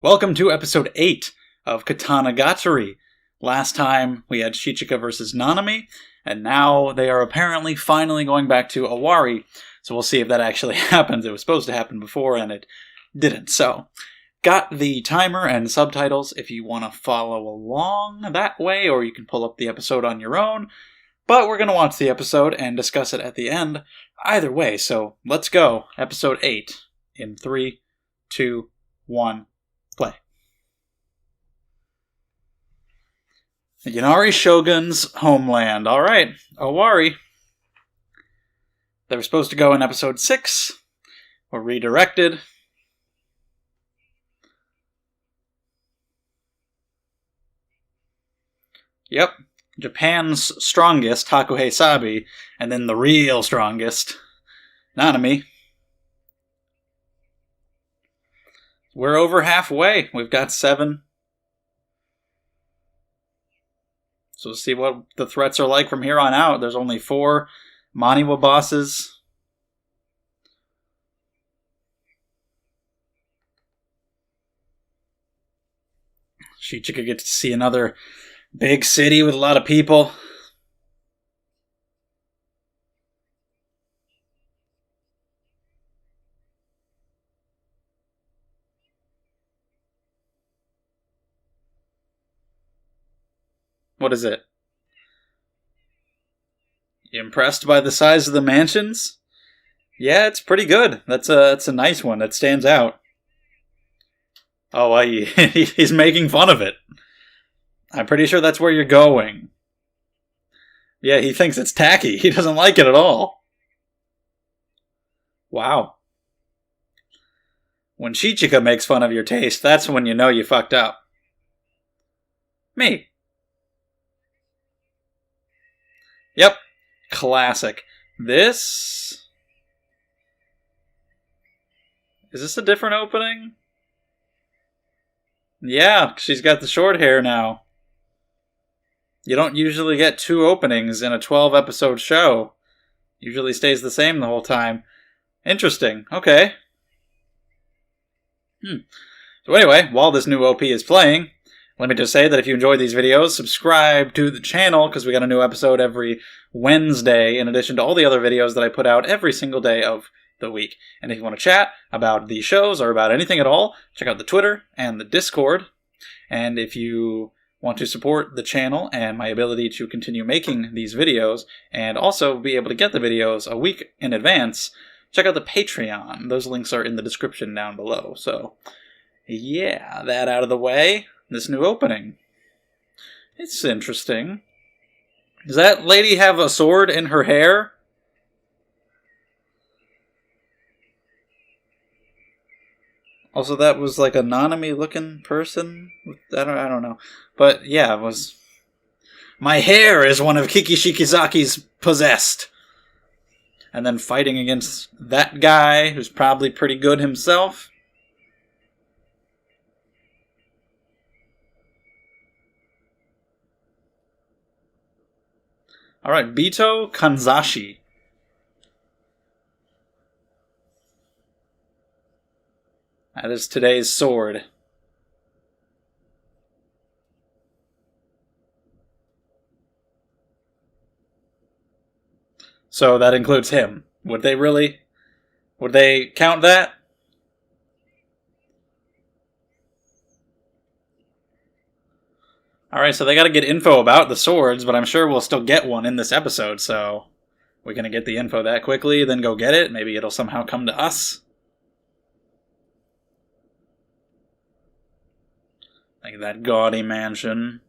Welcome to episode 8 of Katanagatari. Last time we had Shichika versus Nanami, and now they are apparently finally going back to Owari, so we'll see if that actually happens. It was supposed to happen before, and it didn't. So, got the timer and subtitles if you want to follow along that way, or you can pull up the episode on your own, but we're going to watch the episode and discuss it at the end either way, so let's go. Episode 8 in 3, 2, 1... play. Yanari Shogun's homeland. Alright, Owari. They were supposed to go in episode 6. Were redirected. Yep. Japan's strongest, Hakuhei Sabi, and then the real strongest, Nanami. We're over halfway. We've got 7. So we'll see what the threats are like from here on out. There's only 4 Maniwa bosses. Shichika gets to see another big city with a lot of people. What is it? You impressed by the size of the mansions? Yeah, it's pretty good. That's a nice one. That stands out. Oh, he's making fun of it. I'm pretty sure that's where you're going. Yeah, he thinks it's tacky. He doesn't like it at all. Wow. When Shichika makes fun of your taste, that's when you know you fucked up. Me. Yep. Classic. This... Is this a different opening? Yeah, she's got the short hair now. You don't usually get 2 openings in a 12-episode show. Usually stays the same the whole time. Interesting. Okay. So anyway, while this new OP is playing, let me just say that if you enjoy these videos, subscribe to the channel, because we got a new episode every Wednesday, in addition to all the other videos that I put out every single day of the week. And if you want to chat about these shows or about anything at all, check out the Twitter and the Discord. And if you want to support the channel and my ability to continue making these videos, and also be able to get the videos a week in advance, check out the Patreon. Those links are in the description down below. So, yeah, that out of the way. This new opening. It's interesting. Does that lady have a sword in her hair? Also, that was like a Nanami-looking person. I don't know. But yeah, it was... My hair is one of Kiki Shikizaki's possessed. And then fighting against that guy, who's probably pretty good himself. Alright, Bito Kanzashi. That is today's sword. So that includes him. Would they count that? Alright, so they gotta get info about the swords, but I'm sure we'll still get one in this episode, so... We're gonna get the info that quickly, then go get it? Maybe it'll somehow come to us? Like that gaudy mansion.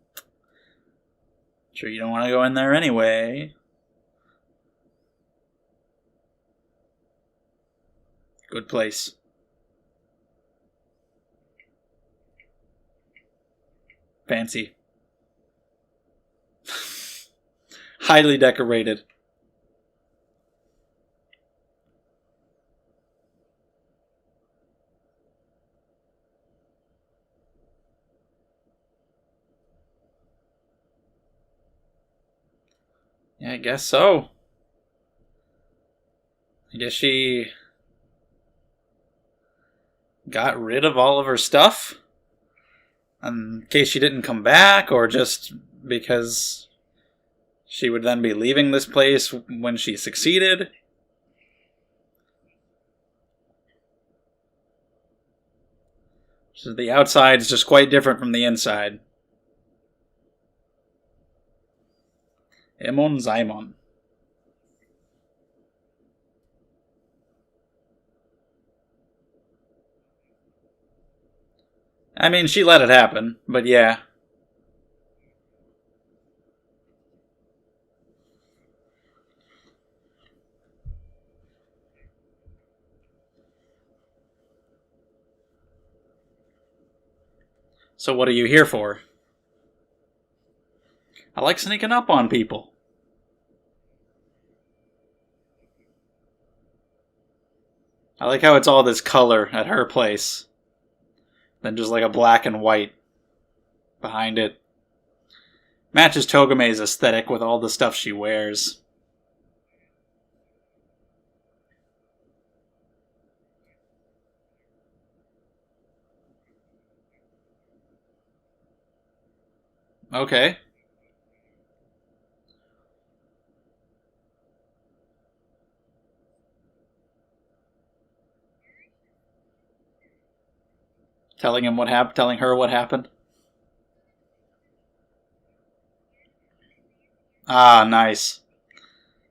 Sure you don't want to go in there anyway. Good place. Fancy. Highly decorated. Yeah, I guess so. I guess she got rid of all of her stuff? In case she didn't come back, or just because she would then be leaving this place when she succeeded. So the outside's just quite different from the inside. Emon Zaimon. I mean, she let it happen, but yeah. So what are you here for? I like sneaking up on people. I like how it's all this color at her place. Then just like a black and white behind it. Matches Togame's aesthetic with all the stuff she wears. Okay. Telling her what happened. Ah, nice.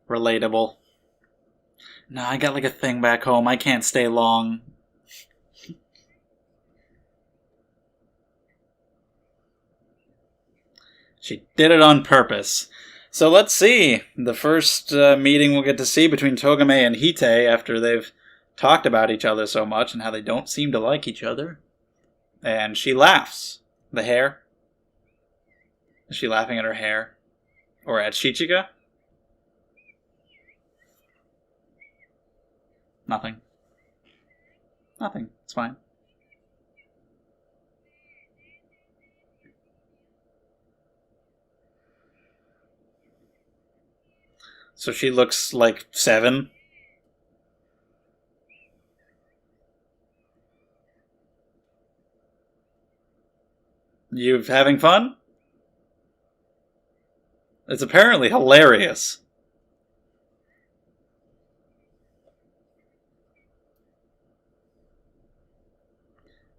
Relatable. No, I got like a thing back home. I can't stay long. She did it on purpose. So let's see. The first meeting we'll get to see between Togame and Hite after they've talked about each other so much and how they don't seem to like each other. And she laughs. The hair. Is she laughing at her hair? Or at Shichika? Nothing. Nothing. It's fine. So she looks like 7. You having fun? It's apparently hilarious.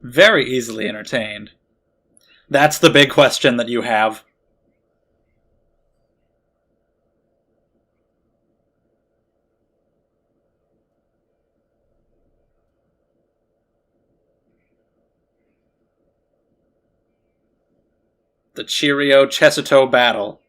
Very easily entertained. That's the big question that you have. The Cheerio Chesuto battle.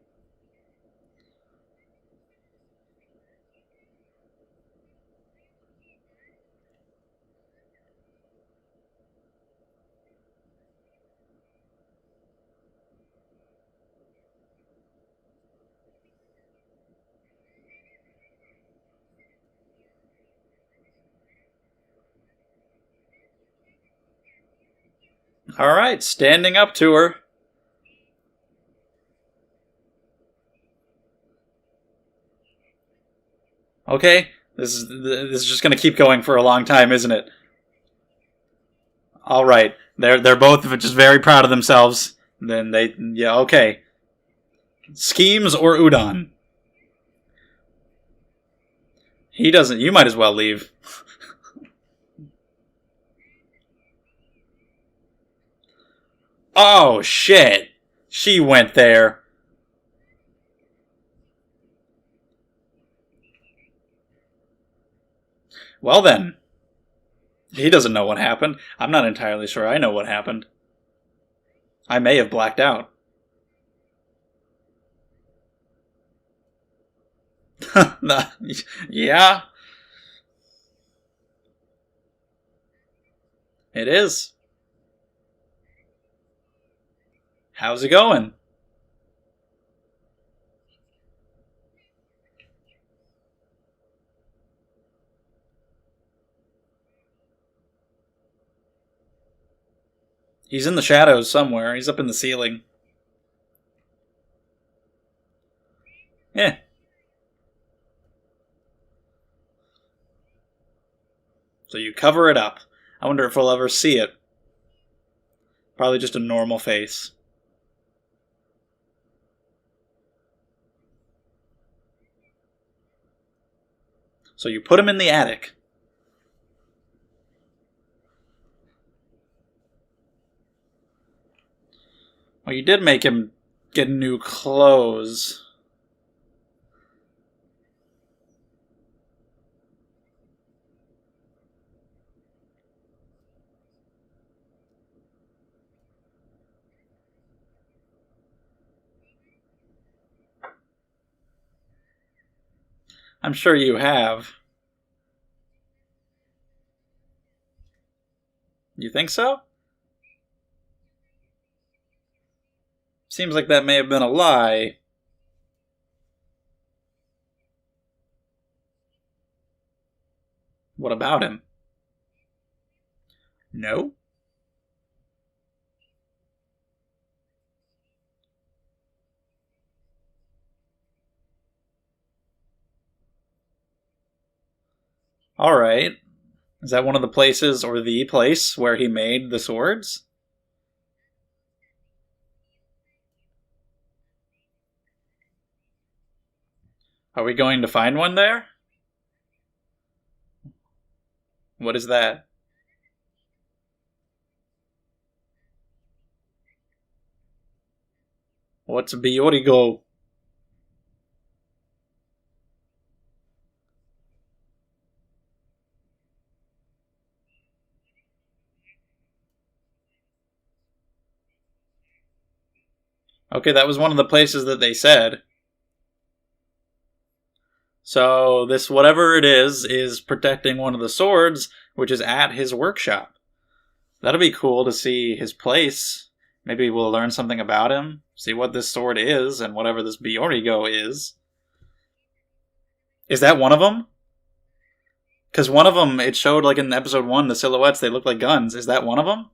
Alright, standing up to her. Okay, this is just going to keep going for a long time, isn't it? All right, they're both just very proud of themselves. Then okay. Schemes or udon? He doesn't. You might as well leave. Oh shit! She went there. Well then. He doesn't know what happened. I'm not entirely sure I know what happened. I may have blacked out. Yeah. It is. How's it going? He's in the shadows somewhere. He's up in the ceiling. Yeah. So you cover it up. I wonder if we'll ever see it. Probably just a normal face. So you put him in the attic. Well, you did make him get new clothes. I'm sure you have. You think so? Seems like that may have been a lie. What about him? No? Alright. Is that one of the places, or the place, where he made the swords? Are we going to find one there? What is that? What's Biorigo? Okay, that was one of the places that they said. So this, whatever it is protecting one of the swords, which is at his workshop. That'll be cool to see his place. Maybe we'll learn something about him, see what this sword is, and whatever this Biorigo is. Is that one of them? Because one of them, it showed, like in episode 1, the silhouettes, they look like guns. Is that one of them?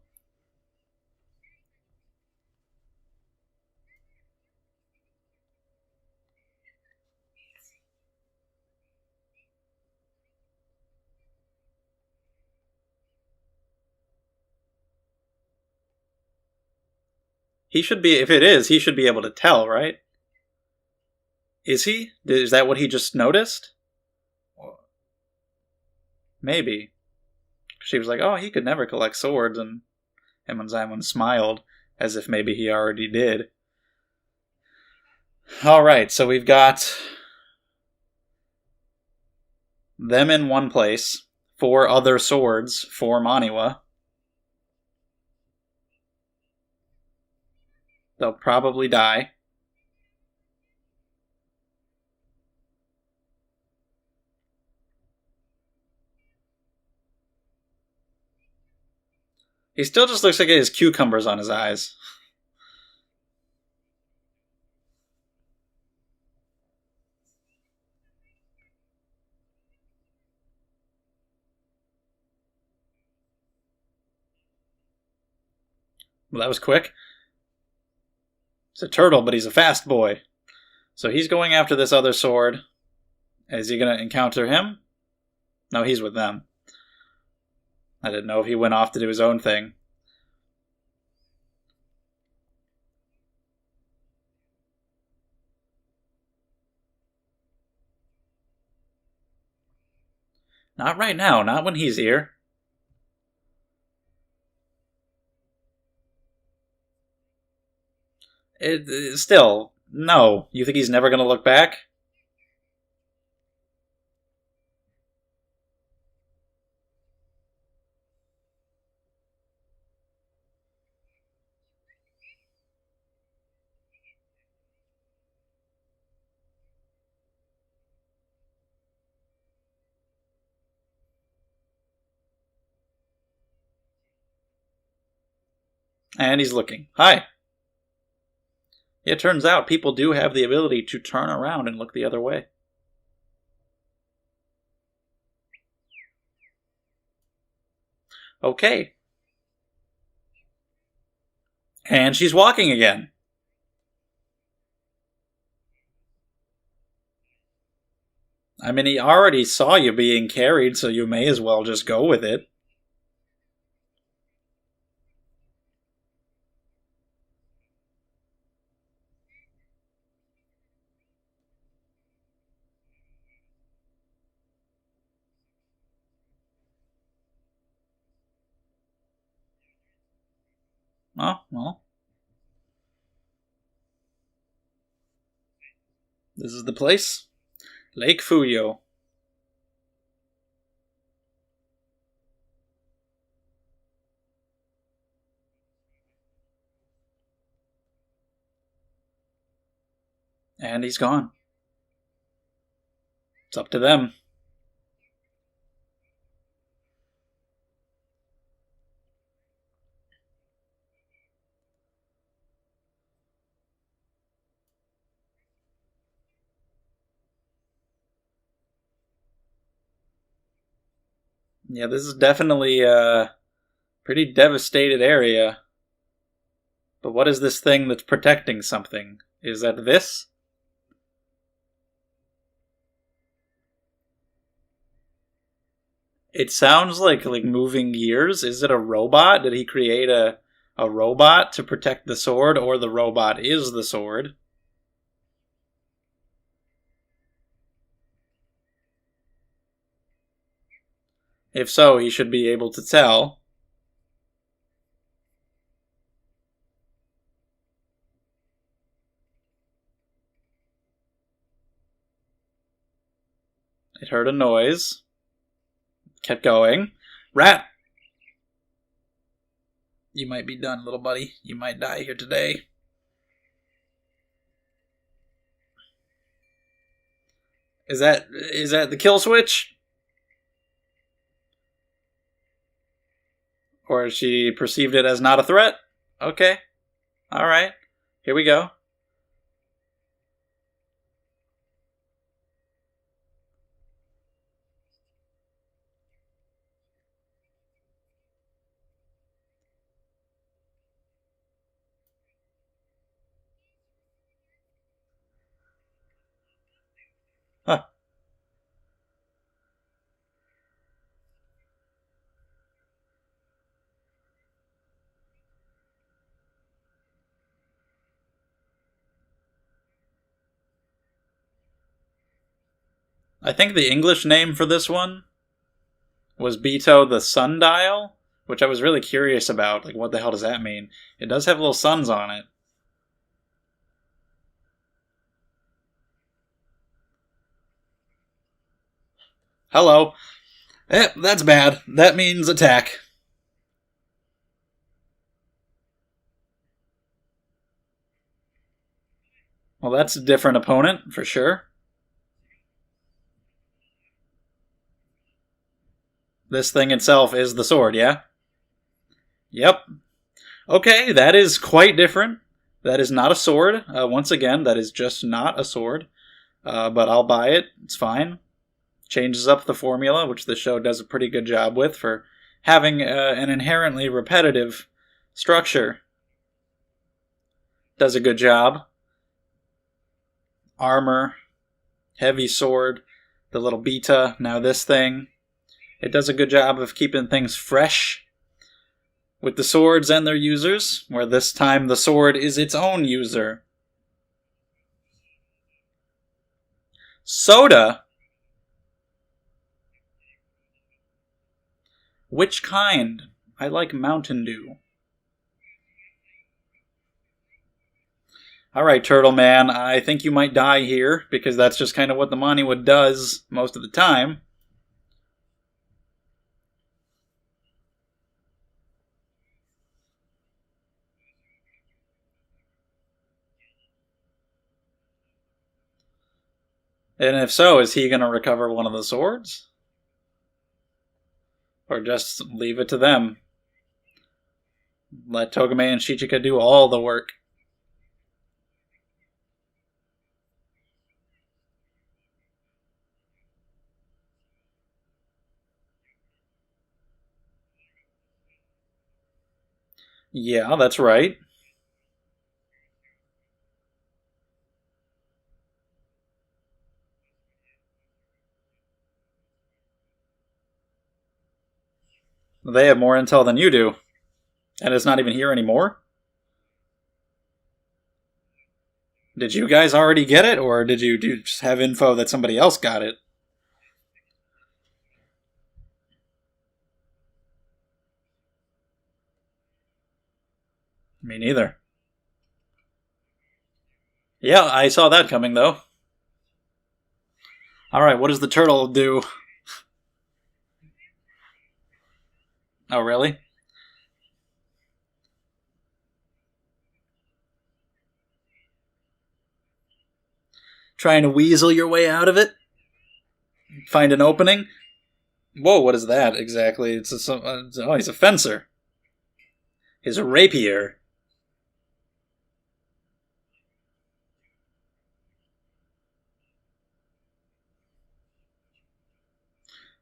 He should be, if it is, he should be able to tell, right? Is he? Is that what he just noticed? Maybe. She was like, oh, he could never collect swords, and Emon Zaimon smiled, as if maybe he already did. Alright, so we've got them in one place, 4 other swords for Maniwa. They'll probably die. He still just looks like he has cucumbers on his eyes. Well, that was quick. He's a turtle, but he's a fast boy. So he's going after this other sword. Is he going to encounter him? No, he's with them. I didn't know if he went off to do his own thing. Not right now, not when he's here. Still, no. You think he's never going to look back? And he's looking. Hi. It turns out people do have the ability to turn around and look the other way. Okay. And she's walking again. I mean, he already saw you being carried, so you may as well just go with it. Oh, well. This is the place. Lake Fuyo. And he's gone. It's up to them. Yeah, this is definitely a pretty devastated area. But what is this thing that's protecting something? Is that this? It sounds like moving gears. Is it a robot? Did he create a robot to protect the sword, or the robot is the sword? If so, he should be able to tell. It heard a noise. Kept going. Rat! You might be done, little buddy. You might die here today. Is that the kill switch? Or she perceived it as not a threat? Okay. Alright. Here we go. Huh. I think the English name for this one was Bito the Sundial, which I was really curious about. Like, what the hell does that mean? It does have little suns on it. Hello. That's bad. That means attack. Well, that's a different opponent, for sure. This thing itself is the sword, yeah? Yep. Okay, that is quite different. That is not a sword. Once again, that is just not a sword. But I'll buy it. It's fine. Changes up the formula, which the show does a pretty good job with for having an inherently repetitive structure. Does a good job. Armor, heavy sword, the little Bita, now this thing. It does a good job of keeping things fresh with the swords and their users, where this time the sword is its own user. Soda? Which kind? I like Mountain Dew. Alright, Turtle Man, I think you might die here, because that's just kind of what the Maniwa does most of the time. And if so, is he going to recover one of the swords? Or just leave it to them? Let Togame and Shichika do all the work. Yeah, that's right. They have more intel than you do. And it's not even here anymore? Did you guys already get it, or did you just have info that somebody else got it? Me neither. Yeah, I saw that coming, though. Alright, what does the turtle do? Oh, really? Trying to weasel your way out of it? Find an opening? Whoa, what is that exactly? It's he's a fencer. His rapier.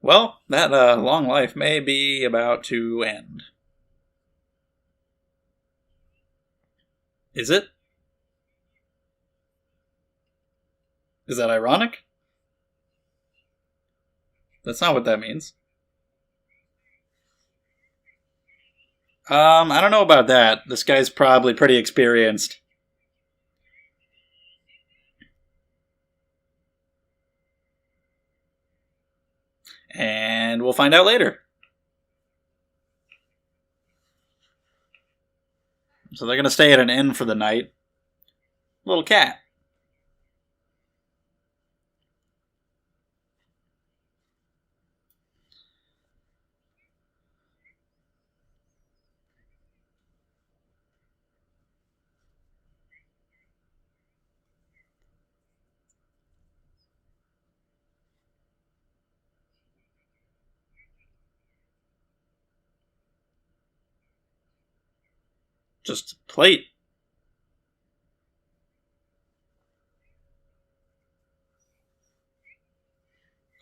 Well, that long life may be about to end. Is it? Is that ironic? That's not what that means. I don't know about that. This guy's probably pretty experienced. And we'll find out later. So they're going to stay at an inn for the night. Little cat. Just plate.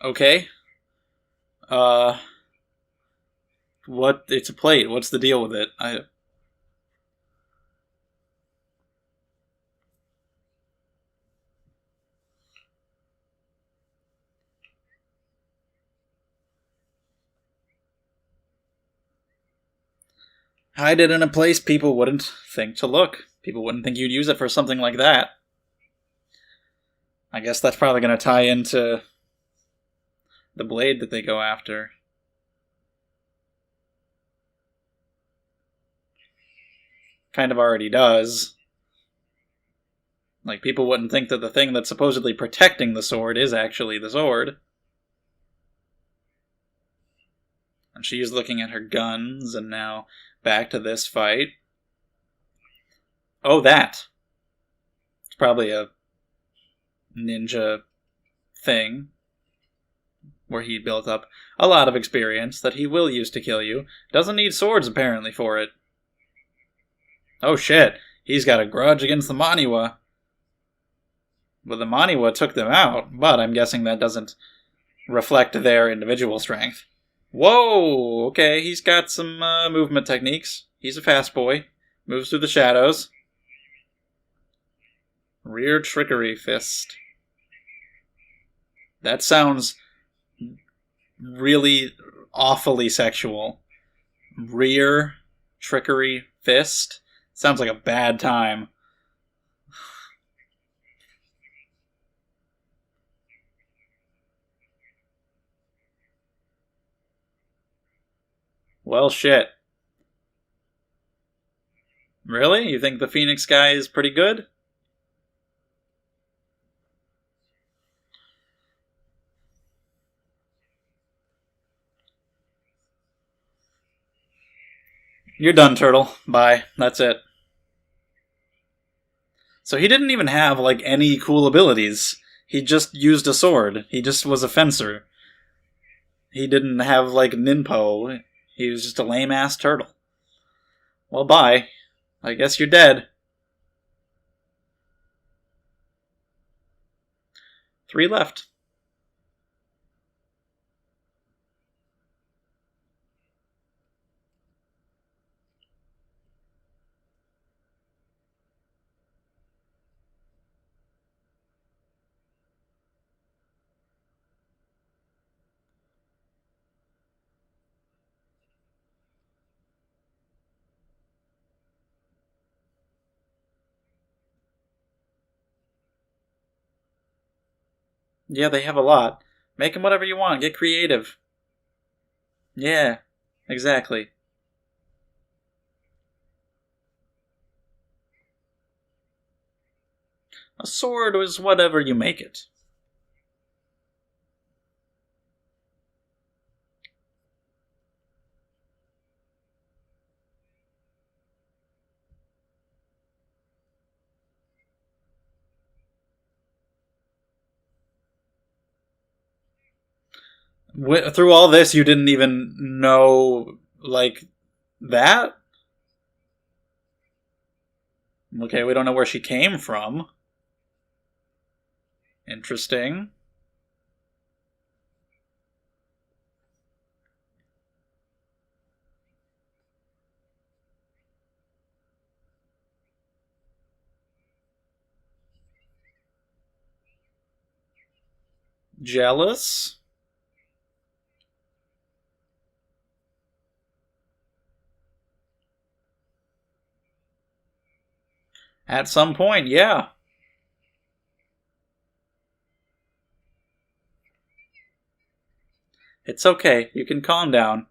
Okay. What? It's a plate. What's the deal with it? Hide it in a place people wouldn't think to look. People wouldn't think you'd use it for something like that. I guess that's probably going to tie into the blade that they go after. Kind of already does. Like, people wouldn't think that the thing that's supposedly protecting the sword is actually the sword. And she's looking at her guns, and now back to this fight. Oh, that. It's probably a ninja thing where he built up a lot of experience that he will use to kill you. Doesn't need swords, apparently, for it. Oh, shit. He's got a grudge against the Maniwa. Well, the Maniwa took them out, but I'm guessing that doesn't reflect their individual strength. Whoa! Okay, he's got some movement techniques. He's a fast boy. Moves through the shadows. Rear trickery fist. That sounds really awfully sexual. Rear trickery fist? Sounds like a bad time. Well, shit. Really? You think the Phoenix guy is pretty good? You're done, Turtle. Bye. That's it. So he didn't even have, like, any cool abilities. He just used a sword. He just was a fencer. He didn't have, like, ninpo. He was just a lame-ass turtle. Well, bye. I guess you're dead. 3 left. Yeah, they have a lot. Make them whatever you want. Get creative. Yeah, exactly. A sword is whatever you make it. Through all this, you didn't even know, like, that? Okay, we don't know where she came from. Interesting. Jealous? At some point, yeah. It's okay. You can calm down.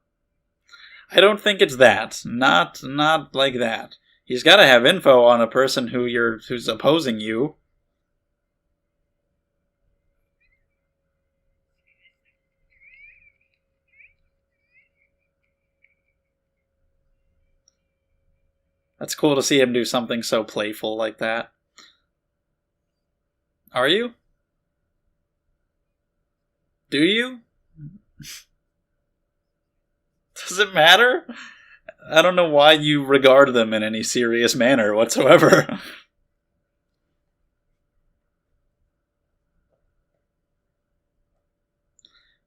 I don't think it's that. Not like that. He's got to have info on a person who's opposing you. That's cool to see him do something so playful like that. Are you? Do you? Does it matter? I don't know why you regard them in any serious manner whatsoever.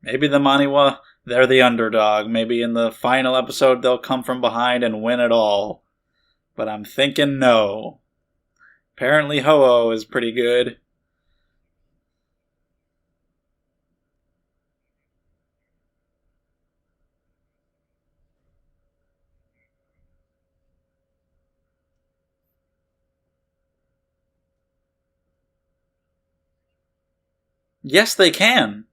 Maybe the Maniwa, they're the underdog. Maybe in the final episode they'll come from behind and win it all. But I'm thinking no. Apparently Ho-Oh is pretty good. Yes, they can.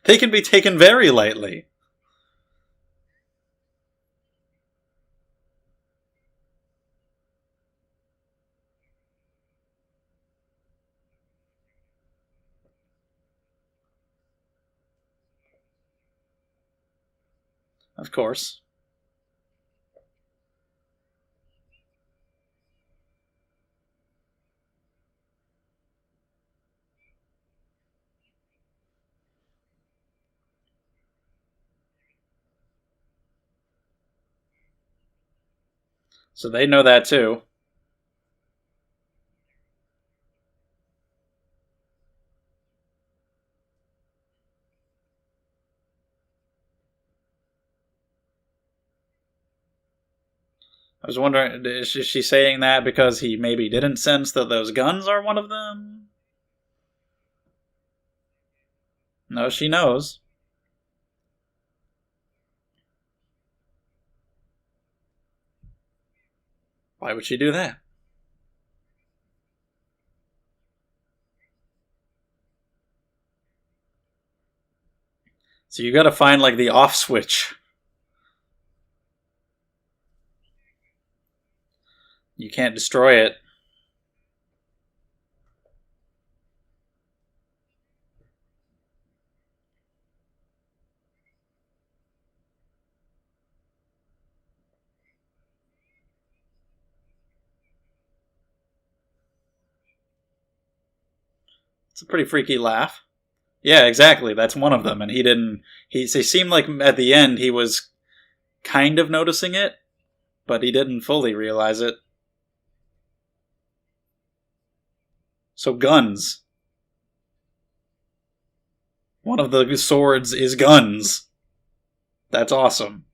They can be taken very lightly. Of course. So they know that too. I was wondering, is she saying that because he maybe didn't sense that those guns are one of them? No, she knows. Why would she do that? So you gotta find, like, the off switch. You can't destroy it. It's a pretty freaky laugh. Yeah, exactly. That's one of them, and he didn't. He seemed like at the end he was kind of noticing it, but he didn't fully realize it. So guns. One of the swords is guns. That's awesome.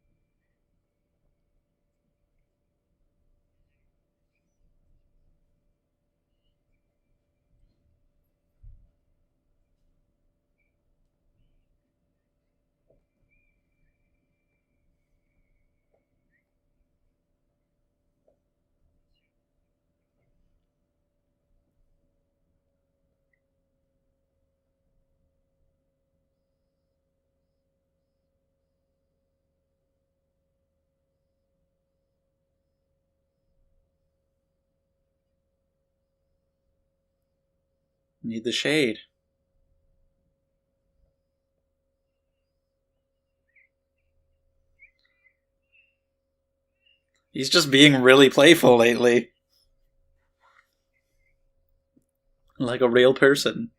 Need the shade. He's just being really playful lately. Like a real person.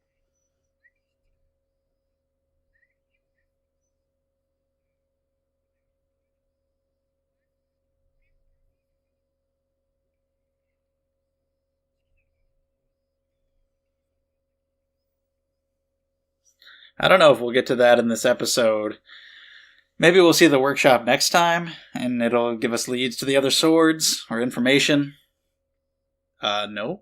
I don't know if we'll get to that in this episode. Maybe we'll see the workshop next time, and it'll give us leads to the other swords, or information. No.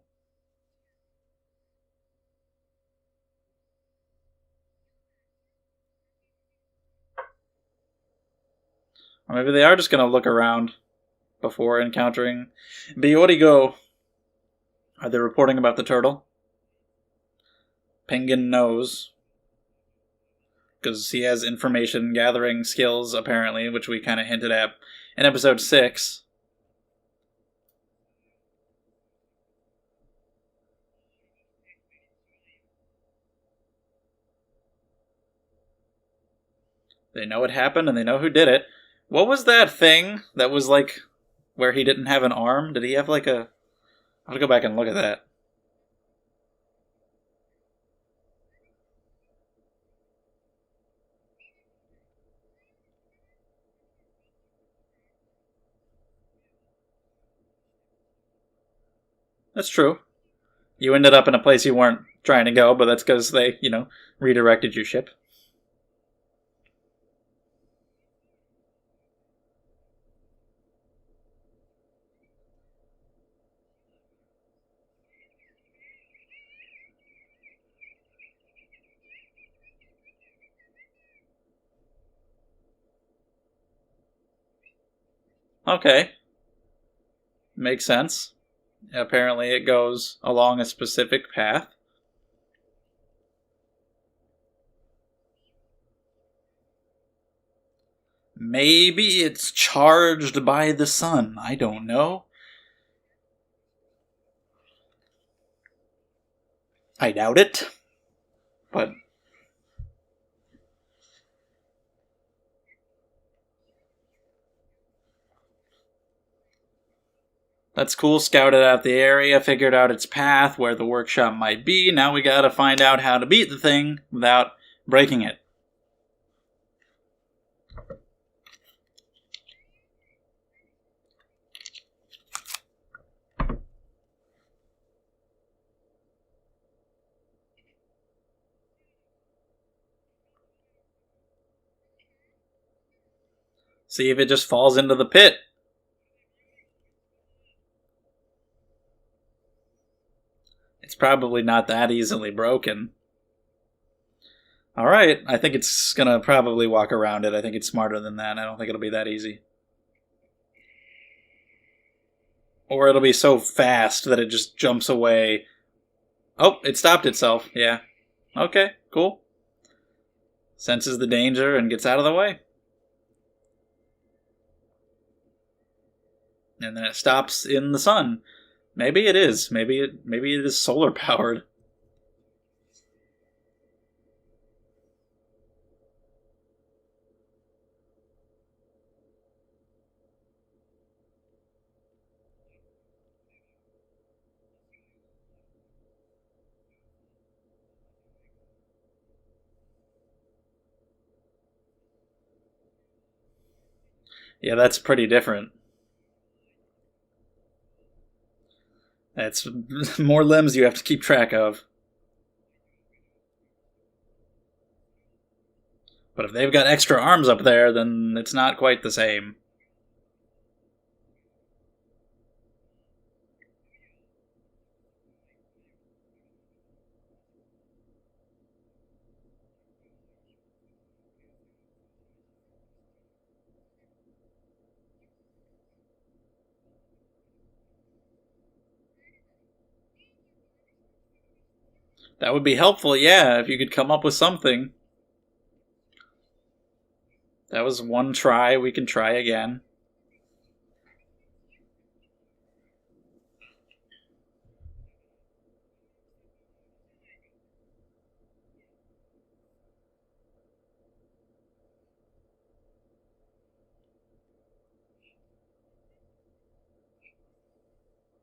Or maybe they are just going to look around before encountering Biorigo. Are they reporting about the turtle? Penguin knows. Because he has information gathering skills, apparently, which we kind of hinted at in episode 6. They know what happened and they know who did it. What was that thing that was like where he didn't have an arm? Did he have like a... I'll have to go back and look at that. That's true. You ended up in a place you weren't trying to go, but that's because they, redirected your ship. Okay. Makes sense. Apparently it goes along a specific path. Maybe it's charged by the sun. I don't know. I doubt it. But... that's cool. Scouted out the area, figured out its path, where the workshop might be. Now we gotta find out how to beat the thing without breaking it. See if it just falls into the pit. It's probably not that easily broken. Alright, I think it's gonna probably walk around it. I think it's smarter than that. I don't think it'll be that easy. Or it'll be so fast that it just jumps away. Oh, it stopped itself. Yeah. Okay, cool. Senses the danger and gets out of the way. And then it stops in the sun. Maybe it is. Maybe it is solar powered. Yeah, that's pretty different. That's more limbs you have to keep track of. But if they've got extra arms up there, then it's not quite the same. That would be helpful, yeah, if you could come up with something. That was one try. We can try again.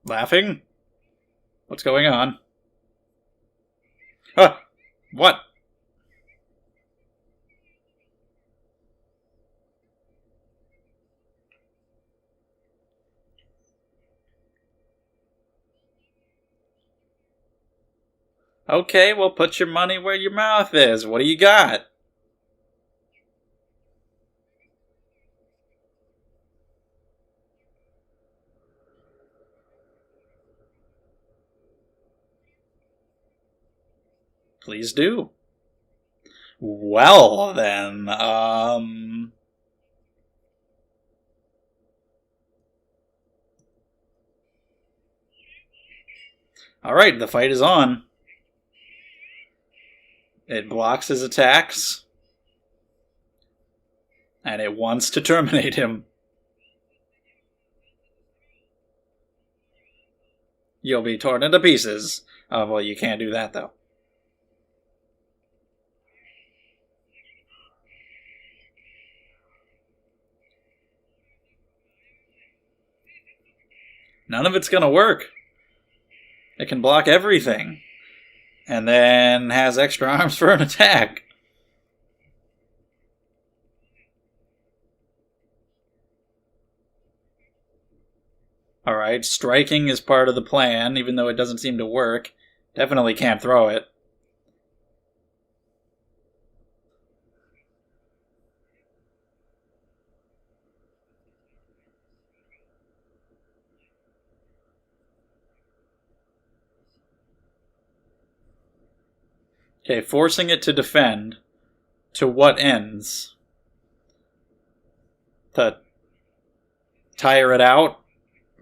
Laughing? What's going on? Huh! What? Okay, well, put your money where your mouth is. What do you got? Please do. Well, then, Alright, the fight is on. It blocks his attacks. And it wants to terminate him. You'll be torn into pieces. Oh, well, you can't do that, though. None of it's gonna work. It can block everything. And then has extra arms for an attack. Alright, striking is part of the plan, even though it doesn't seem to work. Definitely can't throw it. Okay, forcing it to defend. To what ends? To tire it out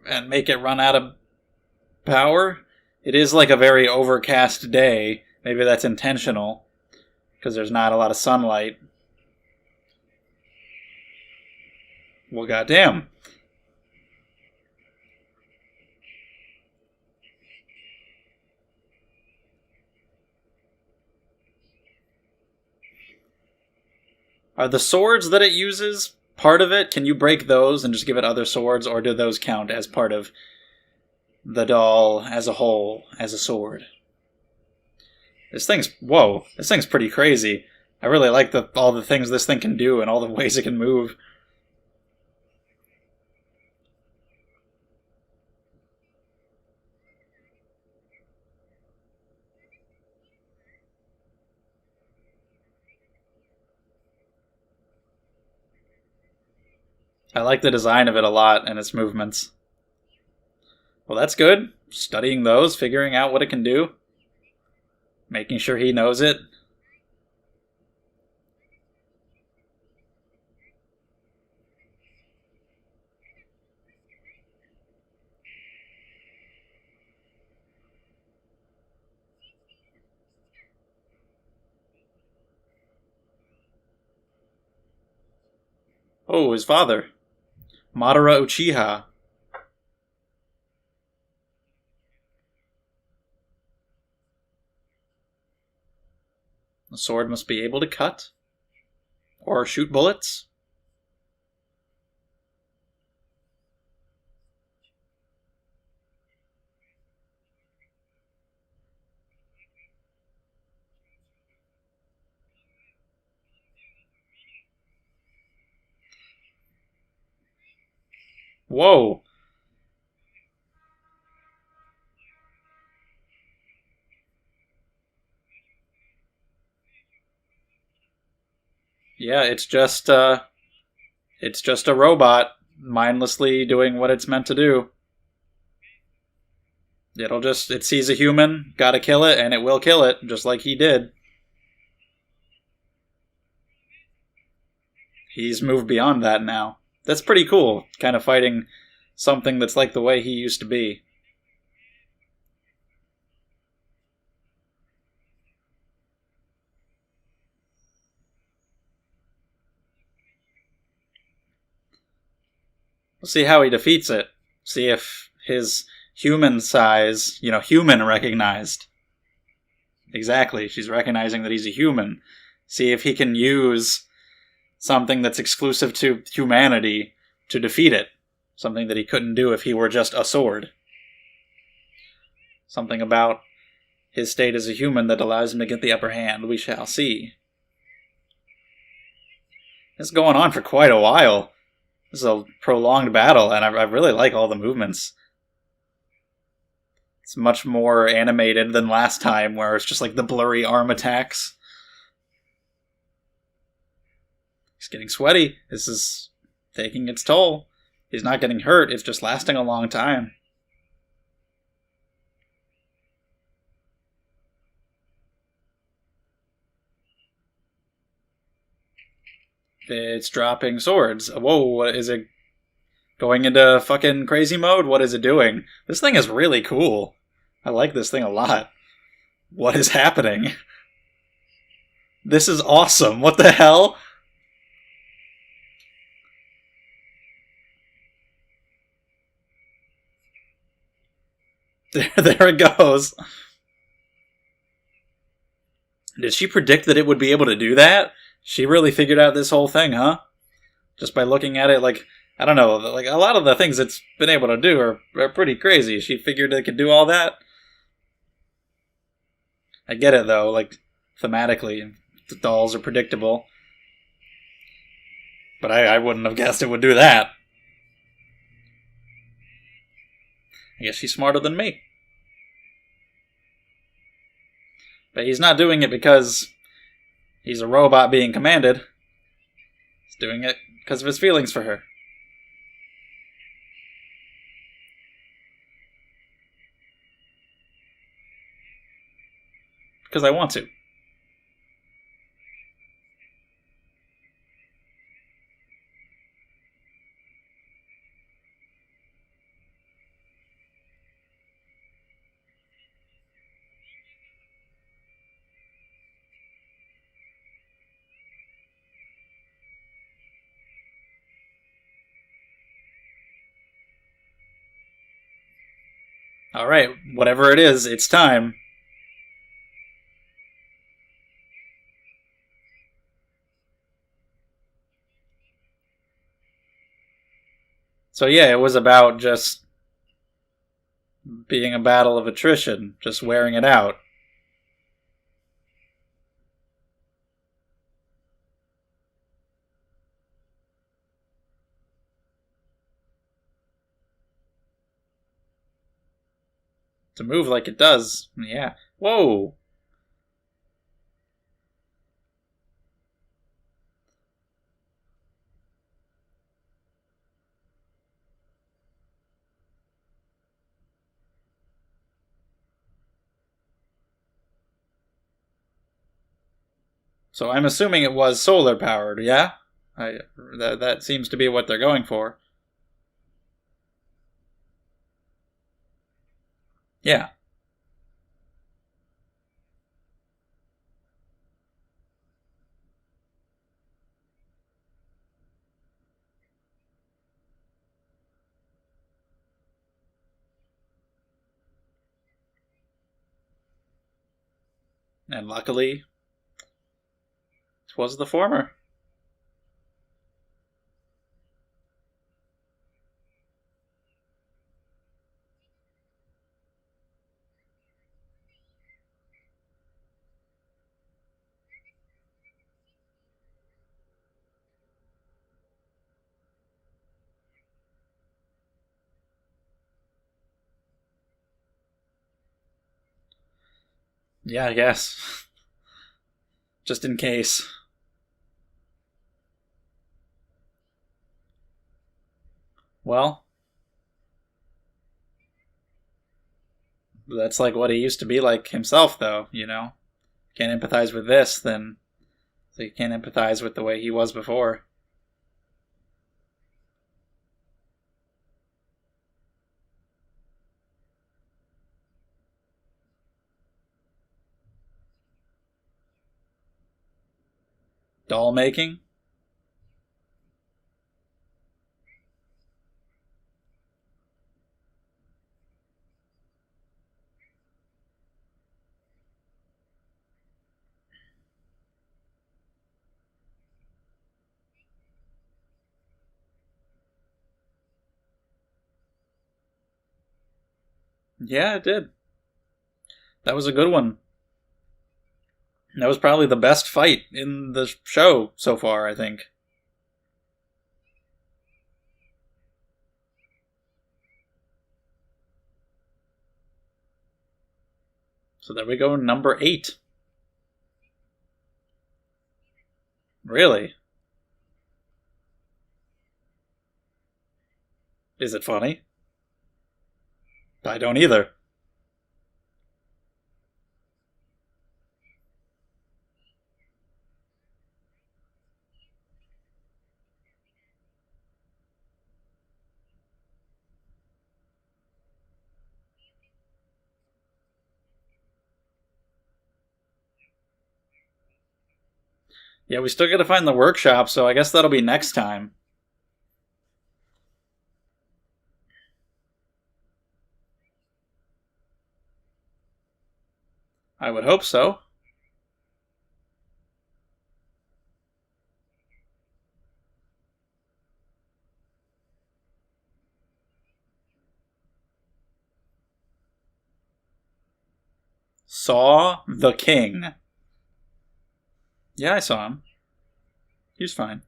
and make it run out of power? It is like a very overcast day. Maybe that's intentional, because there's not a lot of sunlight. Well, goddamn. Are the swords that it uses part of it? Can you break those and just give it other swords, or do those count as part of the doll as a whole, as a sword? This thing's... Whoa, this thing's pretty crazy. I really like all the things this thing can do and all the ways it can move. I like the design of it a lot and its movements. Well, that's good. Studying those, figuring out what it can do. Making sure he knows it. Oh, his father. Madara Uchiha. The sword must be able to cut. Or shoot bullets. Whoa. Yeah, it's just a robot mindlessly doing what it's meant to do. It sees a human, gotta kill it, and it will kill it, just like he did. He's moved beyond that now. That's pretty cool, kind of fighting something that's like the way he used to be. We'll see how he defeats it. See if his human size, human recognized. Exactly, she's recognizing that he's a human. See if he can use something that's exclusive to humanity to defeat it. Something that he couldn't do if he were just a sword. Something about his state as a human that allows him to get the upper hand. We shall see. It's going on for quite a while. This is a prolonged battle, and I really like all the movements. It's much more animated than last time, where it's just like the blurry arm attacks. He's getting sweaty. This is taking its toll. He's not getting hurt, it's just lasting a long time. It's dropping swords. Whoa, is it going into fucking crazy mode? What is it doing? This thing is really cool. I like this thing a lot. What is happening? This is awesome. What the hell? There it goes. Did she predict that it would be able to do that? She really figured out this whole thing, huh? Just by looking at it, like, I don't know, like a lot of the things it's been able to do are pretty crazy. She figured it could do all that. I get it, though, like, thematically, the dolls are predictable. But I wouldn't have guessed it would do that. I guess she's smarter than me. But he's not doing it because he's a robot being commanded. He's doing it because of his feelings for her. Because I want to. Alright, whatever it is, it's time. So yeah, it was about just being a battle of attrition, just wearing it out. To move like it does, yeah. Whoa! So I'm assuming it was solar powered, yeah? That seems to be what they're going for. Yeah. And luckily, it was the former. Yeah, I guess. Just in case. Well, that's like what he used to be like himself, though, you know? Can't empathize with this, then so you can't empathize with the way he was before. Doll making? Yeah, it did. That was a good one. That was probably the best fight in the show so far, I think. So there we go, number 8. Really? Is it funny? I don't either. Yeah, we still gotta find the workshop, so I guess that'll be next time. I would hope so. Saw the King. Yeah, I saw him. He was fine.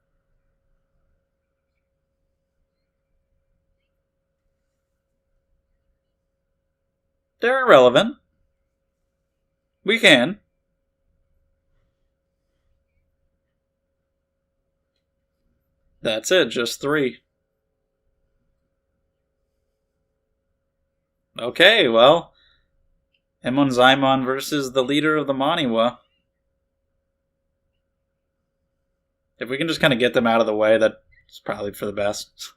They're irrelevant. We can. That's it, just 3. Okay, well. Emon Zaimon versus the leader of the Maniwa. If we can just kind of get them out of the way, that's probably for the best.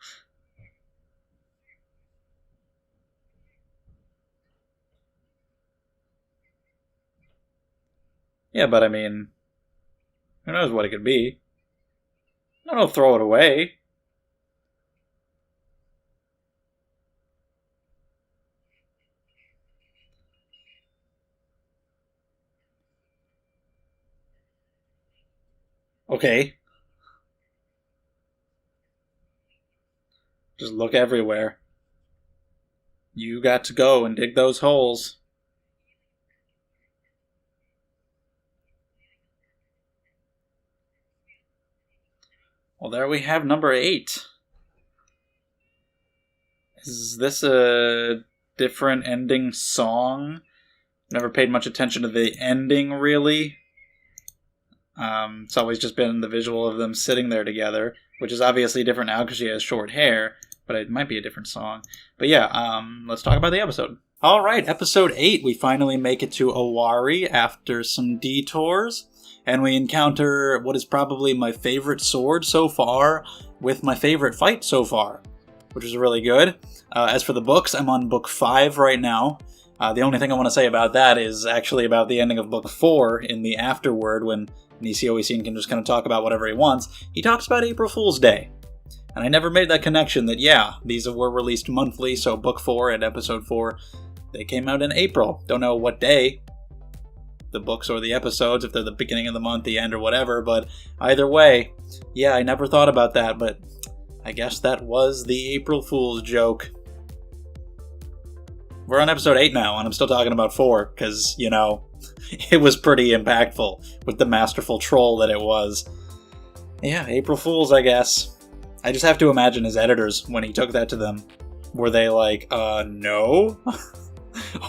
Yeah, but I mean, who knows what it could be? I don't throw it away. Okay. Just look everywhere. You got to go and dig those holes. Well, there we have number 8. Is this a different ending song? Never paid much attention to the ending, really. It's always just been the visual of them sitting there together, which is obviously different now because she has short hair, but it might be a different song. But yeah, let's talk about the episode. Alright, episode 8, we finally make it to Owari after some detours, and we encounter what is probably my favorite sword so far, with my favorite fight so far, which is really good. As for the books, I'm on book 5 right now. The only thing I want to say about that is actually about the ending of book 4 in the afterword, when Nisio Isin can just kind of talk about whatever he wants. He talks about April Fool's Day. And I never made that connection that, yeah, these were released monthly, so book 4 and episode 4, they came out in April. Don't know what day, the books or the episodes, if they're the beginning of the month, the end, or whatever, but either way, yeah, I never thought about that, but I guess that was the April Fool's joke. We're on episode 8 now, and I'm still talking about 4, because, you know, it was pretty impactful with the masterful troll that it was. Yeah, April Fools, I guess. I just have to imagine his editors, when he took that to them, were they like, no?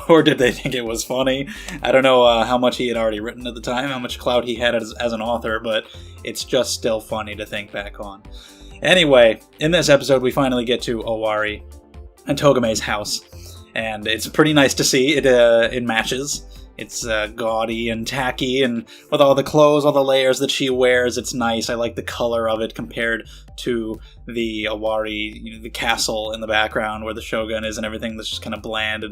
Or did they think it was funny? I don't know how much he had already written at the time, how much clout he had as an author, but it's just still funny to think back on. Anyway, in this episode, we finally get to Owari and Togame's house. And it's pretty nice to see. It matches. It's gaudy and tacky, and with all the clothes, all the layers that she wears, it's nice. I like the color of it compared to the Owari, you know, the castle in the background where the shogun is and everything that's just kind of bland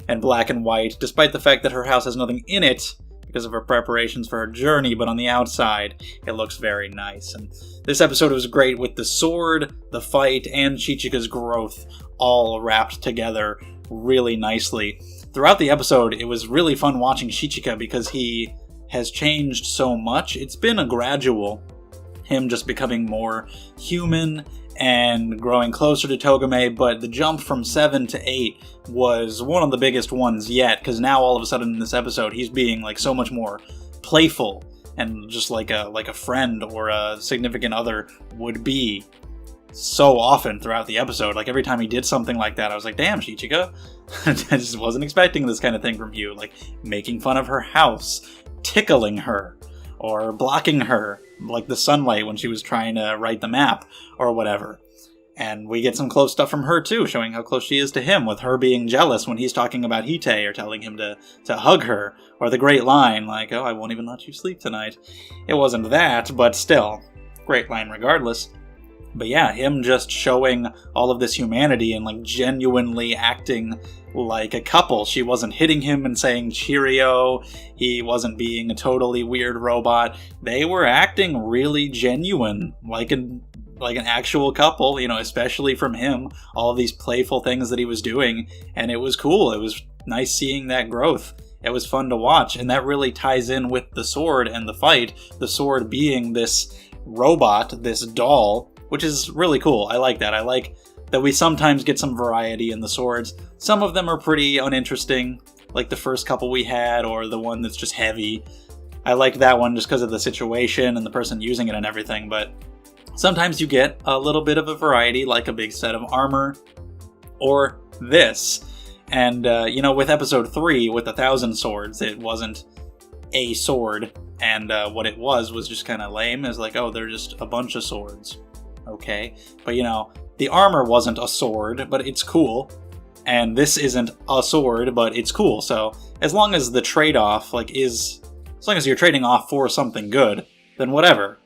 and black and white, despite the fact that her house has nothing in it because of her preparations for her journey, but on the outside, it looks very nice. And this episode was great with the sword, the fight, and Shichika's growth all wrapped together really nicely. Throughout the episode, it was really fun watching Shichika because he has changed so much. It's been a gradual, him just becoming more human and growing closer to Togame, but the jump from 7 to 8 was one of the biggest ones yet, because now all of a sudden in this episode he's being like so much more playful and just like a friend or a significant other would be so often throughout the episode. Like every time he did something like that, I was like, damn, Shichika, I just wasn't expecting this kind of thing from you. Like making fun of her house, tickling her, or blocking her, like the sunlight when she was trying to write the map or whatever. And we get some close stuff from her too, showing how close she is to him, with her being jealous when he's talking about Hite or telling him to hug her, or the great line like, oh, I won't even let you sleep tonight. It wasn't that, but still, great line regardless. But yeah, him just showing all of this humanity and like genuinely acting like a couple. She wasn't hitting him and saying cheerio. He wasn't being a totally weird robot. They were acting really genuine, like an actual couple, you know, especially from him. All of these playful things that he was doing, and it was cool. It was nice seeing that growth. It was fun to watch, and that really ties in with the sword and the fight. The sword being this robot, this doll, which is really cool. I like that. I like that we sometimes get some variety in the swords. Some of them are pretty uninteresting, like the first couple we had, or the one that's just heavy. I liked that one just because of the situation and the person using it and everything, but sometimes you get a little bit of a variety, like a big set of armor, or this. And, with episode 3, with 1,000 swords, it wasn't a sword, and what it was just kind of lame. It was like, oh, they're just a bunch of swords. Okay, but the armor wasn't a sword, but it's cool, and this isn't a sword, but it's cool. So as long as the trade-off as long as you're trading off for something good, then whatever.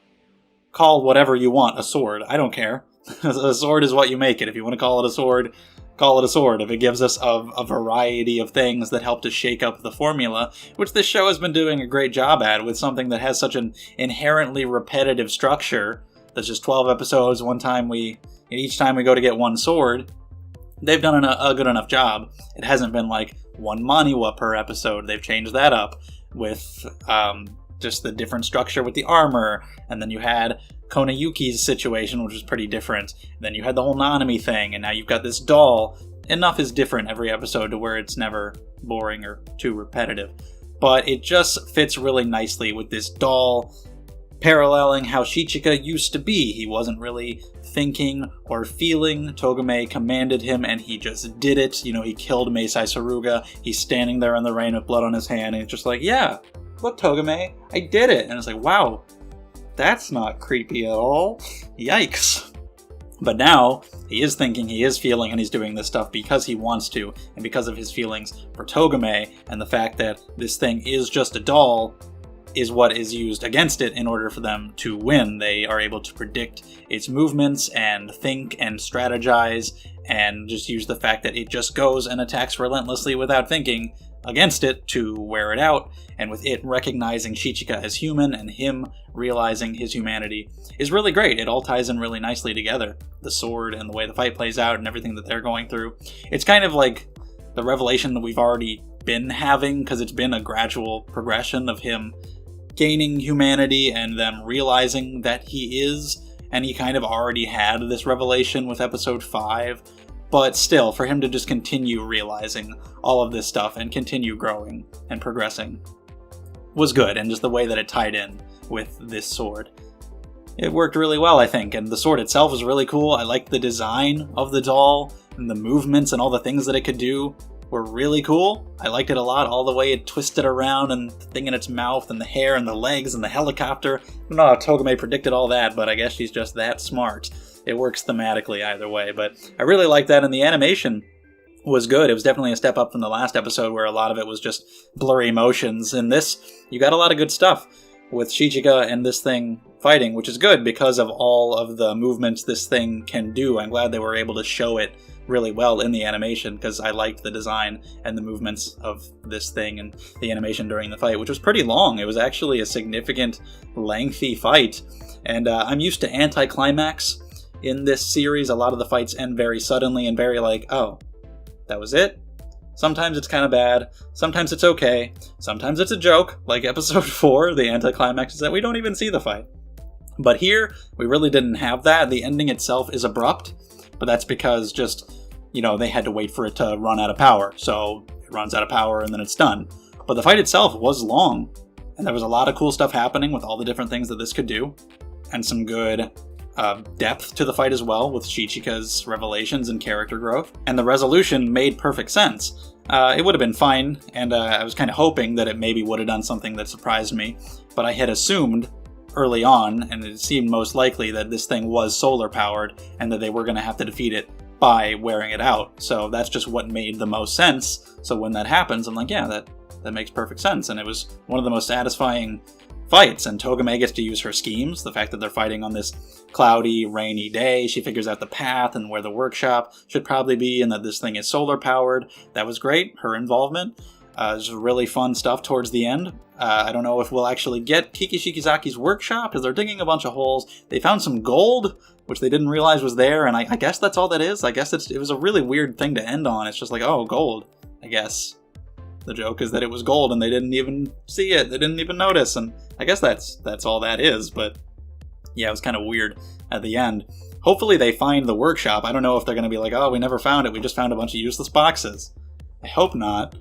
Call whatever you want a sword. I don't care. A sword is what you make it. If you want to call it a sword, call it a sword. If it gives us a variety of things that help to shake up the formula, which this show has been doing a great job at, with something that has such an inherently repetitive structure. That's just 12 episodes. Each time we go to get one sword, they've done a good enough job. It hasn't been like one maniwa per episode. They've changed that up with just the different structure with the armor. And then you had Konayuki's situation, which was pretty different. And then you had the whole Nanami thing, and now you've got this doll. Enough is different every episode to where it's never boring or too repetitive. But it just fits really nicely with this doll, paralleling how Shichika used to be. He wasn't really thinking or feeling. Togame commanded him, and he just did it. He killed Meisai Saruga. He's standing there in the rain with blood on his hand, and it's just like, yeah, look, Togame, I did it. And it's like, wow, that's not creepy at all. Yikes. But now, he is thinking, he is feeling, and he's doing this stuff because he wants to, and because of his feelings for Togame, and the fact that this thing is just a doll is what is used against it in order for them to win. They are able to predict its movements and think and strategize, and just use the fact that it just goes and attacks relentlessly without thinking against it to wear it out, and with it recognizing Shichika as human and him realizing his humanity is really great. It all ties in really nicely together. The sword and the way the fight plays out and everything that they're going through. It's kind of like the revelation that we've already been having, because it's been a gradual progression of him gaining humanity and them realizing that he is, and he kind of already had this revelation with episode 5, but still, for him to just continue realizing all of this stuff and continue growing and progressing was good, and just the way that it tied in with this sword. It worked really well, I think, and the sword itself was really cool. I liked the design of the doll, and the movements and all the things that it could do were really cool. I liked it a lot, all the way it twisted around and the thing in its mouth and the hair and the legs and the helicopter. I don't know how Togame predicted all that, but I guess she's just that smart. It works thematically either way, but I really liked that, and the animation was good. It was definitely a step up from the last episode where a lot of it was just blurry motions. In this, you got a lot of good stuff with Shichika and this thing fighting, which is good because of all of the movements this thing can do. I'm glad they were able to show it really well in the animation, because I liked the design and the movements of this thing and the animation during the fight, which was pretty long. It was actually a significant, lengthy fight, and I'm used to anticlimax in this series. A lot of the fights end very suddenly and very like, oh, that was it? Sometimes it's kind of bad, sometimes it's okay, sometimes it's a joke, like episode 4, the anticlimax is that we don't even see the fight. But here, we really didn't have that. The ending itself is abrupt, but that's because just, they had to wait for it to run out of power. So it runs out of power and then it's done. But the fight itself was long, and there was a lot of cool stuff happening with all the different things that this could do, and some good depth to the fight as well, with Shichika's revelations and character growth. And the resolution made perfect sense. It would have been fine, and I was kind of hoping that it maybe would have done something that surprised me, but I had assumed early on, and it seemed most likely, that this thing was solar powered, and that they were going to have to defeat it by wearing it out. So that's just what made the most sense. So when that happens, I'm like, yeah, that makes perfect sense. And it was one of the most satisfying fights, and Togame gets to use her schemes. The fact that they're fighting on this cloudy, rainy day, she figures out the path and where the workshop should probably be, and that this thing is solar powered. That was great. Her involvement. Just really fun stuff towards the end. I don't know if we'll actually get Kiki Shikizaki's workshop, because they're digging a bunch of holes. They found some gold, which they didn't realize was there, and I guess that's all that is. I guess it was a really weird thing to end on. It's just like, oh, gold, I guess. The joke is that it was gold and they didn't even see it. They didn't even notice, and I guess that's all that is, but yeah, it was kind of weird at the end. Hopefully they find the workshop. I don't know if they're going to be like, oh, we never found it. We just found a bunch of useless boxes. I hope not.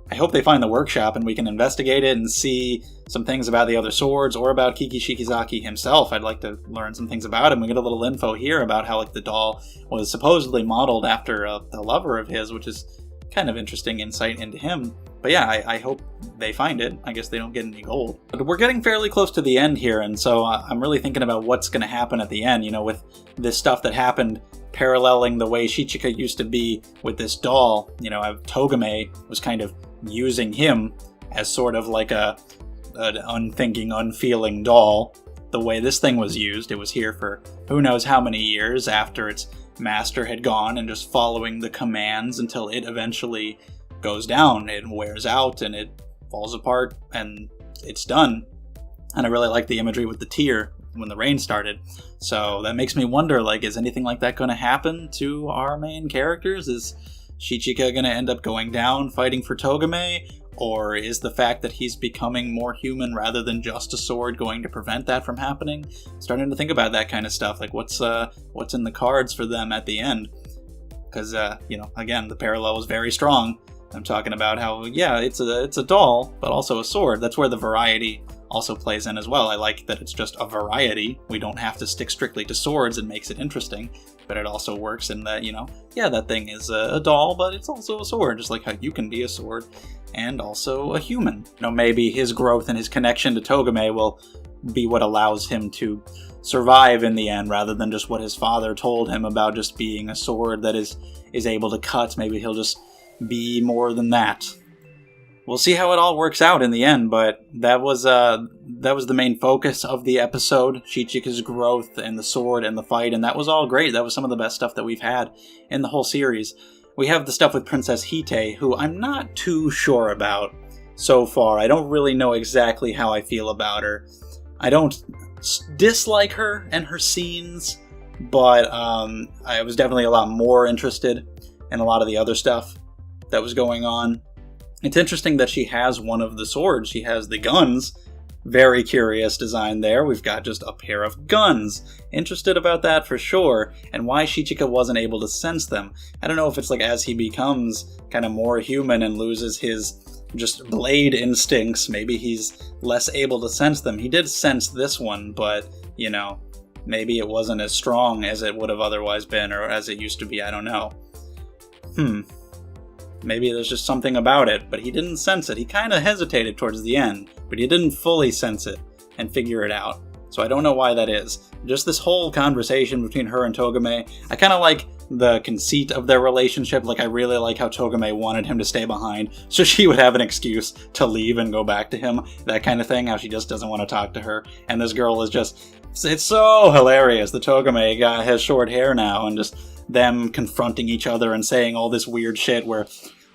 I hope they find the workshop and we can investigate it and see some things about the other swords or about Kiki Shikizaki himself. I'd like to learn some things about him. We get a little info here about how the doll was supposedly modeled after a lover of his, which is kind of interesting insight into him. But yeah, I hope they find it. I guess they don't get any gold. But we're getting fairly close to the end here, and so I'm really thinking about what's going to happen at the end, with this stuff that happened paralleling the way Shichika used to be with this doll. Togame was kind of using him as sort of like an unthinking, unfeeling doll. The way this thing was used, it was here for who knows how many years after its master had gone, and just following the commands until it eventually goes down. It wears out and it falls apart and it's done. And I really like the imagery with the tear when the rain started. So that makes me wonder, is anything like that going to happen to our main characters? Is Shichika going to end up going down fighting for Togame? Or is the fact that he's becoming more human rather than just a sword going to prevent that from happening? Starting to think about that kind of stuff. What's in the cards for them at the end? Because, again, the parallel is very strong. I'm talking about how, yeah, it's a doll, but also a sword. That's where the variety also plays in as well. I like that it's just a variety. We don't have to stick strictly to swords. It makes it interesting. But it also works in that, yeah, that thing is a doll, but it's also a sword, just like how you can be a sword and also a human. Maybe his growth and his connection to Togame will be what allows him to survive in the end, rather than just what his father told him about just being a sword that is able to cut. Maybe he'll just be more than that. We'll see how it all works out in the end, but that was the main focus of the episode, Shichika's growth and the sword and the fight, and that was all great. That was some of the best stuff that we've had in the whole series. We have the stuff with Princess Hite, who I'm not too sure about so far. I don't really know exactly how I feel about her. I don't dislike her and her scenes, but I was definitely a lot more interested in a lot of the other stuff that was going on. It's interesting that she has one of the swords. She has the guns. Very curious design there. We've got just a pair of guns. Interested about that for sure, and why Shichika wasn't able to sense them. I don't know if it's as he becomes kind of more human and loses his just blade instincts, maybe he's less able to sense them. He did sense this one, but, maybe it wasn't as strong as it would have otherwise been, or as it used to be. I don't know. Maybe there's just something about it, but he didn't sense it. He kind of hesitated towards the end, but he didn't fully sense it and figure it out. So I don't know why that is. Just this whole conversation between her and Togame, I kind of like the conceit of their relationship. I really like how Togame wanted him to stay behind, so she would have an excuse to leave and go back to him. That kind of thing, how she just doesn't want to talk to her. And this girl is just, it's so hilarious. The Togame guy has short hair now, and just them confronting each other and saying all this weird shit where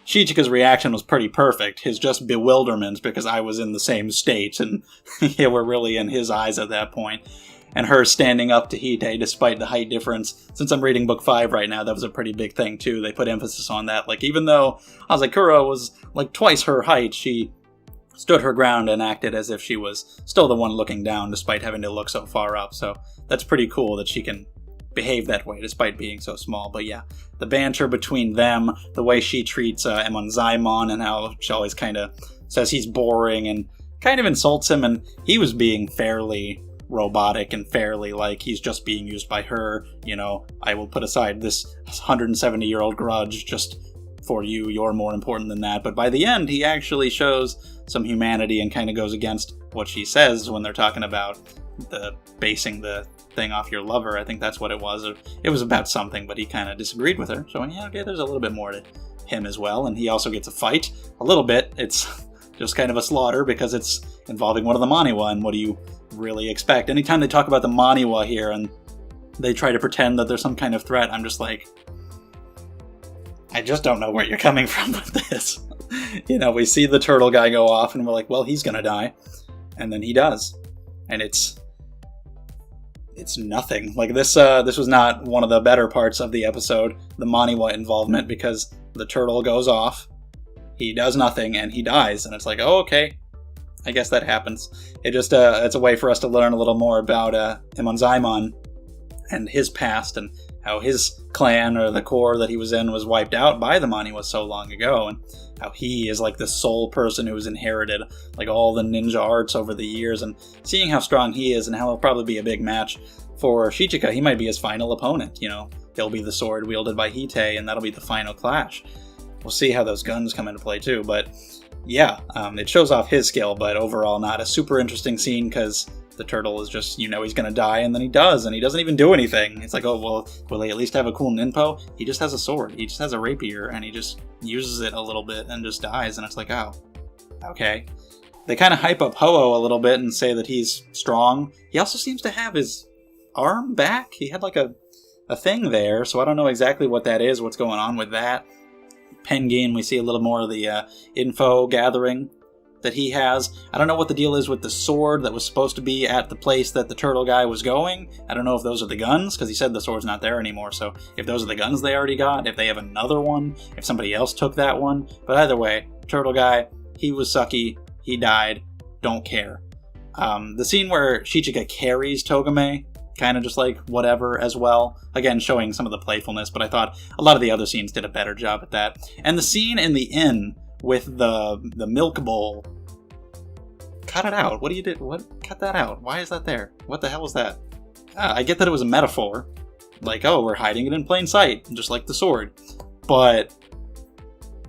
Shichika's reaction was pretty perfect. His just bewilderment, because I was in the same state, and yeah, we're really in his eyes at that point. And her standing up to Hite despite the height difference. Since I'm reading book 5 right now, that was a pretty big thing too. They put emphasis on that. Even though Asakura was twice her height, she stood her ground and acted as if she was still the one looking down despite having to look so far up. So that's pretty cool that she can behave that way despite being so small. But yeah, the banter between them, the way she treats Emonzaimon, and how she always kind of says he's boring and kind of insults him, and he was being fairly robotic and fairly like he's just being used by her. I will put aside this 170-year-old grudge just for you, you're more important than that. But by the end, he actually shows some humanity and kind of goes against what she says when they're talking about basing the thing off your lover. I think that's what it was. Or it was about something, but he kind of disagreed with her, showing, yeah, okay, there's a little bit more to him as well. And he also gets a fight. A little bit. It's just kind of a slaughter because it's involving one of the Maniwa, and what do you really expect? Anytime they talk about the Maniwa here and they try to pretend that there's some kind of threat, I'm just like, I just don't know where you're coming from with this. We see the turtle guy go off and we're like, well, he's gonna die. And then he does. And it's nothing. Like this was not one of the better parts of the episode, the Maniwa involvement, because the turtle goes off, he does nothing, and he dies. And it's like, oh, okay, I guess that happens. It just, it's a way for us to learn a little more about Emonzaimon and his past, and how his clan, or the core that he was in, was wiped out by the Maniwa so long ago, and how he is like the sole person who's inherited like all the ninja arts over the years, and seeing how strong he is and how he'll probably be a big match for Shichika. He might be his final opponent, he'll be the sword wielded by Hite, and that'll be the final clash. We'll see how those guns come into play too, but yeah, it shows off his skill, but overall not a super interesting scene, because the turtle is just, he's gonna die, and then he does, and he doesn't even do anything. It's like, oh, well, will he at least have a cool ninpo? He just has a sword, he just has a rapier, and he just uses it a little bit and just dies, and it's like, oh, okay. They kind of hype up Ho-Oh a little bit and say that he's strong. He also seems to have his arm back. He had like a thing there, so I don't know exactly what that is, what's going on with that. Penguin, we see a little more of the info gathering that he has. I don't know what the deal is with the sword that was supposed to be at the place that the turtle guy was going. I don't know if those are the guns, because he said the sword's not there anymore, so if those are the guns they already got, if they have another one, if somebody else took that one. But either way, turtle guy, he was sucky, he died, don't care. The scene where Shichika carries Togame, kind of just like whatever as well. Again, showing some of the playfulness, but I thought a lot of the other scenes did a better job at that. And the scene in the inn with the milk bowl, cut it out. What do you do? What? Cut that out. Why is that there? What the hell is that? I get that it was a metaphor. Like, oh, we're hiding it in plain sight, just like the sword. But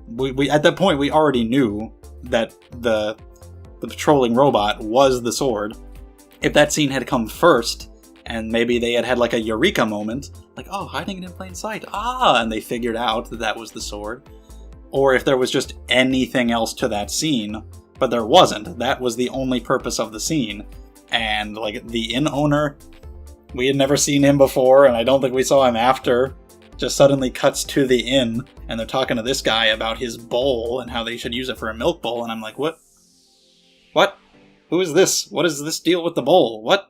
we at that point, we already knew that the patrolling robot was the sword. If that scene had come first, and maybe they had like a eureka moment, like, oh, hiding it in plain sight, and they figured out that that was the sword. Or if there was just anything else to that scene, but there wasn't. That was the only purpose of the scene. And like the inn owner, we had never seen him before, and I don't think we saw him after, just suddenly cuts to the inn, and they're talking to this guy about his bowl and how they should use it for a milk bowl, and I'm like, what? What? Who is this? What is this deal with the bowl? What?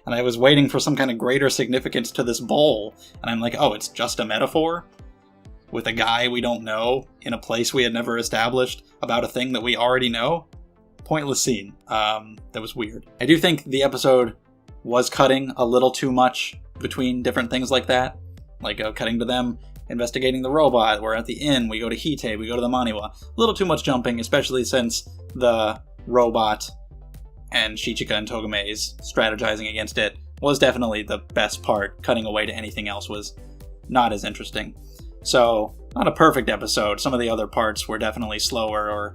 And I was waiting for some kind of greater significance to this bowl, and I'm like, oh, it's just a metaphor? With a guy we don't know, in a place we had never established, about a thing that we already know? Pointless scene. That was weird. I do think the episode was cutting a little too much between different things like that. Like cutting to them investigating the robot, we're at the inn, we go to Hite, we go to the Maniwa. A little too much jumping, especially since the robot and Shichika and Togame's strategizing against it was definitely the best part. Cutting away to anything else was not as interesting. So, not a perfect episode. Some of the other parts were definitely slower or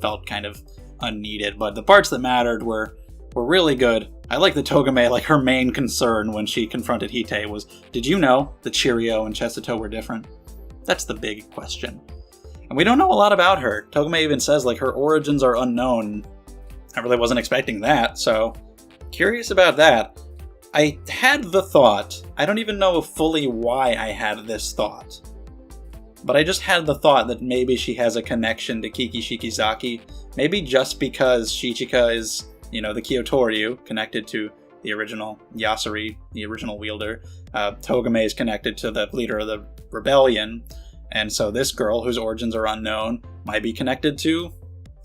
felt kind of unneeded, but the parts that mattered were really good. I like the Togame, like her main concern when she confronted Hite was, did you know that Chirio and Chesato were different? That's the big question. And we don't know a lot about her. Togame even says like her origins are unknown. I really wasn't expecting that, so curious about that. I had the thought, I don't even know fully why I had this thought, but I just had the thought that maybe she has a connection to Kiki Shikizaki, maybe just because Shichika is, the Kyotoryu, connected to the original Yasuri, the original wielder. Togame is connected to the leader of the rebellion, and so this girl, whose origins are unknown, might be connected to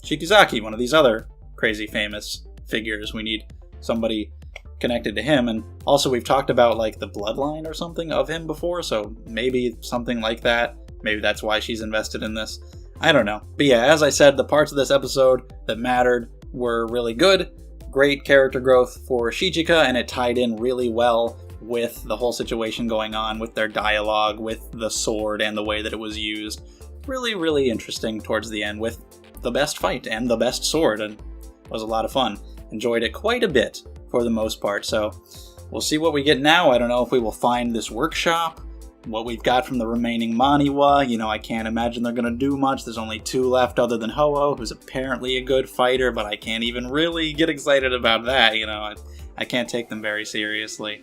Shikizaki, one of these other crazy famous figures. We need somebody connected to him, and also we've talked about like the bloodline or something of him before, so maybe something like that. Maybe that's why she's invested in this. I don't know. But yeah, as I said, the parts of this episode that mattered were really good. Great character growth for Shichika, and it tied in really well with the whole situation going on, with their dialogue, with the sword, and the way that it was used. Really, really interesting towards the end, with the best fight and the best sword, and it was a lot of fun. Enjoyed it quite a bit for the most part, so we'll see what we get now. I don't know if we will find this workshop, what we've got from the remaining Maniwa. You know, I can't imagine they're going to do much. There's only 2 left other than Ho-Oh, who's apparently a good fighter, but I can't even really get excited about that, you know. I can't take them very seriously.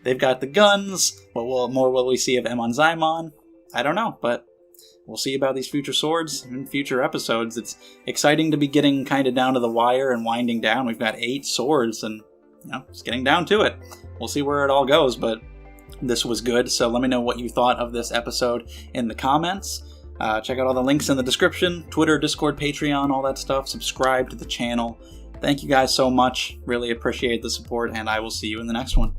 They've got the guns. What more will we see of Emonzaimon? I don't know, but we'll see about these future swords in future episodes. It's exciting to be getting kind of down to the wire and winding down. We've got 8 swords, and you know, just getting down to it. We'll see where it all goes, but this was good. So let me know what you thought of this episode in the comments. Check out all the links in the description. Twitter, Discord, Patreon, all that stuff. Subscribe to the channel. Thank you guys so much. Really appreciate the support, and I will see you in the next one.